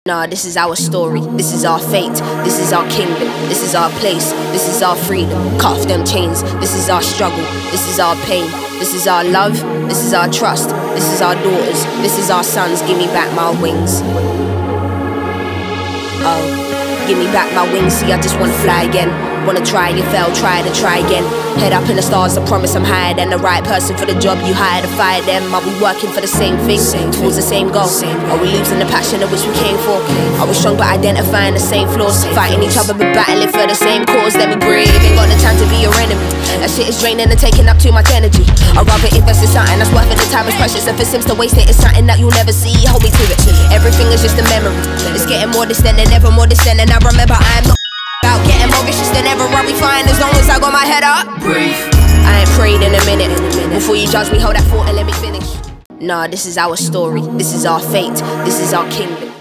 Nah, this is our story, this is our fate, this is our kingdom, this is our place, this is our freedom. Cut off them chains, this is our struggle, this is our pain, this is our love, this is our trust, this is our daughters, this is our sons. Give me back my wings. Oh, give me back my wings, see I just wanna fly again. Wanna try, you fail, try to try again. Head up in the stars, I promise I'm higher than the right person for the job you hired to fire them. Are we working for the same thing, towards the same goal? Are we losing the passion of which we came for? Are we strong but identifying the same flaws? Fighting each other but battling for the same cause. Let me breathe, ain't got the time to be your enemy. That shit is draining and taking up too much energy. I'd rather invest in something that's worth it, the time is precious. If it seems to waste it, it's something that you'll never see. Hold me to it, everything is just a memory. It's getting more distant and ever more distant. And I remember I'm not about getting more vicious than ever. I'll be fine as long as I got my head up. Breathe. I ain't prayed in a minute. Before you judge me, hold that thought and let me finish. Nah, this is our story, this is our fate, this is our kingdom.